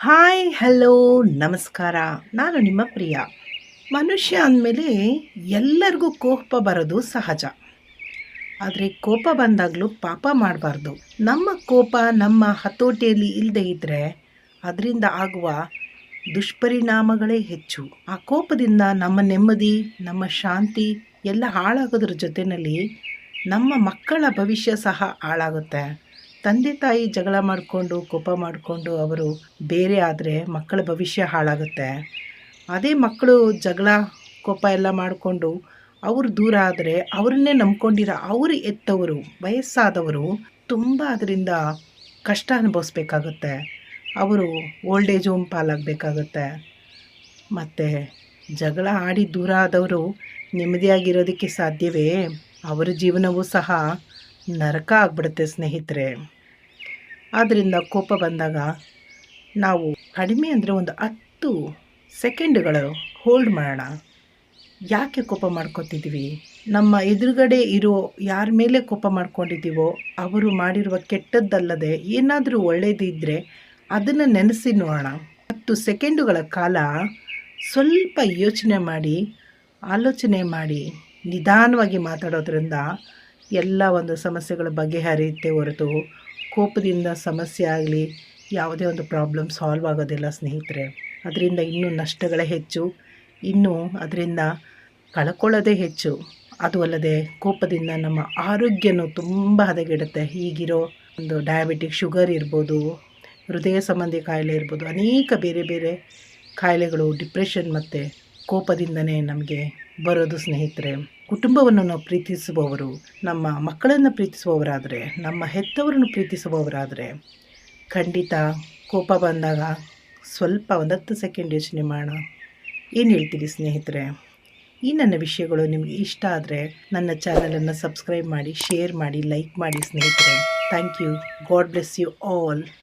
Hi hello ನಮಸ್ಕಾರ. ನಾನು ನಿಮ್ಮ ಪ್ರಿಯ. ಮನುಷ್ಯ ಅಂದಮೇಲೆ ಎಲ್ಲರಿಗೂ ಕೋಪ ಬರೋದು ಸಹಜ. ಆದರೆ ಕೋಪ ಬಂದಾಗಲೂ ಪಾಪ ಮಾಡಬಾರ್ದು. ನಮ್ಮ ಕೋಪ ನಮ್ಮ ಹತೋಟಿಯಲ್ಲಿ ಇಲ್ಲದೆ ಇದ್ದರೆ ಅದರಿಂದ ಆಗುವ ದುಷ್ಪರಿಣಾಮಗಳೇ ಹೆಚ್ಚು. ಆ ಕೋಪದಿಂದ ನಮ್ಮ ನೆಮ್ಮದಿ, ನಮ್ಮ ಶಾಂತಿ ಎಲ್ಲ ಹಾಳಾಗೋದ್ರ ಜೊತೆಯಲ್ಲಿ ನಮ್ಮ ಮಕ್ಕಳ ಭವಿಷ್ಯ ಸಹ ಹಾಳಾಗುತ್ತೆ. ತಂದೆ ತಾಯಿ ಜಗಳ ಮಾಡಿಕೊಂಡು ಕೋಪ ಮಾಡಿಕೊಂಡು ಅವರು ಬೇರೆ ಆದರೆ ಮಕ್ಕಳ ಭವಿಷ್ಯ ಹಾಳಾಗುತ್ತೆ. ಅದೇ ಮಕ್ಕಳು ಜಗಳ ಕೋಪ ಎಲ್ಲ ಮಾಡಿಕೊಂಡು ಅವರು ದೂರ ಆದರೆ ಅವರನ್ನೇ ನಂಬ್ಕೊಂಡಿರೋ ಅವರು ಎತ್ತವರು ವಯಸ್ಸಾದವರು ತುಂಬ ಅದರಿಂದ ಕಷ್ಟ ಅನುಭವಿಸ್ಬೇಕಾಗುತ್ತೆ. ಅವರು ಓಲ್ಡ್ ಏಜ್ ಹೋಮ್ ಪಾಲಾಗಬೇಕಾಗುತ್ತೆ. ಮತ್ತು ಜಗಳ ಆಡಿ ದೂರ ಆದವರು ನೆಮ್ಮದಿಯಾಗಿರೋದಕ್ಕೆ ಸಾಧ್ಯವೇ? ಅವರ ಜೀವನವೂ ಸಹ ನರಕ ಆಗಿಬಿಡುತ್ತೆ ಸ್ನೇಹಿತರೆ. ಆದ್ದರಿಂದ ಕೋಪ ಬಂದಾಗ ನಾವು ಕಡಿಮೆ ಅಂದರೆ ಒಂದು 10 ಸೆಕೆಂಡುಗಳು ಹೋಲ್ಡ್ ಮಾಡೋಣ. ಯಾಕೆ ಕೋಪ ಮಾಡ್ಕೊತಿದ್ದೀವಿ? ನಮ್ಮ ಎದುರುಗಡೆ ಇರೋ ಯಾರ ಮೇಲೆ ಕೋಪ ಮಾಡ್ಕೊಂಡಿದ್ದೀವೋ ಅವರು ಮಾಡಿರುವ ಕೆಟ್ಟದ್ದಲ್ಲದೆ ಏನಾದರೂ ಒಳ್ಳೆಯದಿದ್ದರೆ ಅದನ್ನು ನೆನೆಸಿ ನೋಡೋಣ. 10 ಸೆಕೆಂಡುಗಳ ಕಾಲ ಸ್ವಲ್ಪ ಯೋಚನೆ ಮಾಡಿ, ಆಲೋಚನೆ ಮಾಡಿ ನಿಧಾನವಾಗಿ ಮಾತಾಡೋದ್ರಿಂದ ಎಲ್ಲ ಒಂದು ಸಮಸ್ಯೆಗಳ ಬಗೆಹರಿಯುತ್ತೆ ಹೊರತು ಕೋಪದಿಂದ ಸಮಸ್ಯೆ ಆಗಲಿ ಯಾವುದೇ ಒಂದು ಪ್ರಾಬ್ಲಮ್ ಸಾಲ್ವ್ ಆಗೋದಿಲ್ಲ ಸ್ನೇಹಿತರೆ. ಅದರಿಂದ ಇನ್ನೂ ನಷ್ಟಗಳೇ ಹೆಚ್ಚು, ಇನ್ನೂ ಅದರಿಂದ ಕಳ್ಕೊಳ್ಳೋದೇ ಹೆಚ್ಚು. ಅದು ಅಲ್ಲದೆ ಕೋಪದಿಂದ ನಮ್ಮ ಆರೋಗ್ಯನೂ ತುಂಬ ಹದಗೆಡುತ್ತೆ. ಈಗಿರೋ ಒಂದು ಡಯಾಬಿಟಿಕ್, ಶುಗರ್ ಇರ್ಬೋದು, ಹೃದಯ ಸಂಬಂಧಿ ಕಾಯಿಲೆ ಇರ್ಬೋದು, ಅನೇಕ ಬೇರೆ ಬೇರೆ ಕಾಯಿಲೆಗಳು, ಡಿಪ್ರೆಷನ್ ಮತ್ತು ಕೋಪದಿಂದನೇ ನಮಗೆ ಬರೋದು ಸ್ನೇಹಿತರೆ. ಕುಟುಂಬವನ್ನು ನಾವು ಪ್ರೀತಿಸುವವರು, ನಮ್ಮ ಮಕ್ಕಳನ್ನು ಪ್ರೀತಿಸುವವರಾದರೆ, ನಮ್ಮ ಹೆತ್ತವರನ್ನು ಪ್ರೀತಿಸುವವರಾದರೆ ಖಂಡಿತ ಕೋಪ ಬಂದಾಗ ಸ್ವಲ್ಪ ಒಂದು 10 ಸೆಕೆಂಡ್ ಯೋಚನೆ ಮಾಡೋಣ. ಏನು ಹೇಳ್ತೀರಿ ಸ್ನೇಹಿತರೆ? ಈ ನನ್ನ ವಿಷಯಗಳು ನಿಮಗೆ ಇಷ್ಟ ಆದರೆ ನನ್ನ ಚಾನಲನ್ನು ಸಬ್ಸ್ಕ್ರೈಬ್ ಮಾಡಿ, ಶೇರ್ ಮಾಡಿ, ಲೈಕ್ ಮಾಡಿ ಸ್ನೇಹಿತರೆ. Thank you. God bless you all.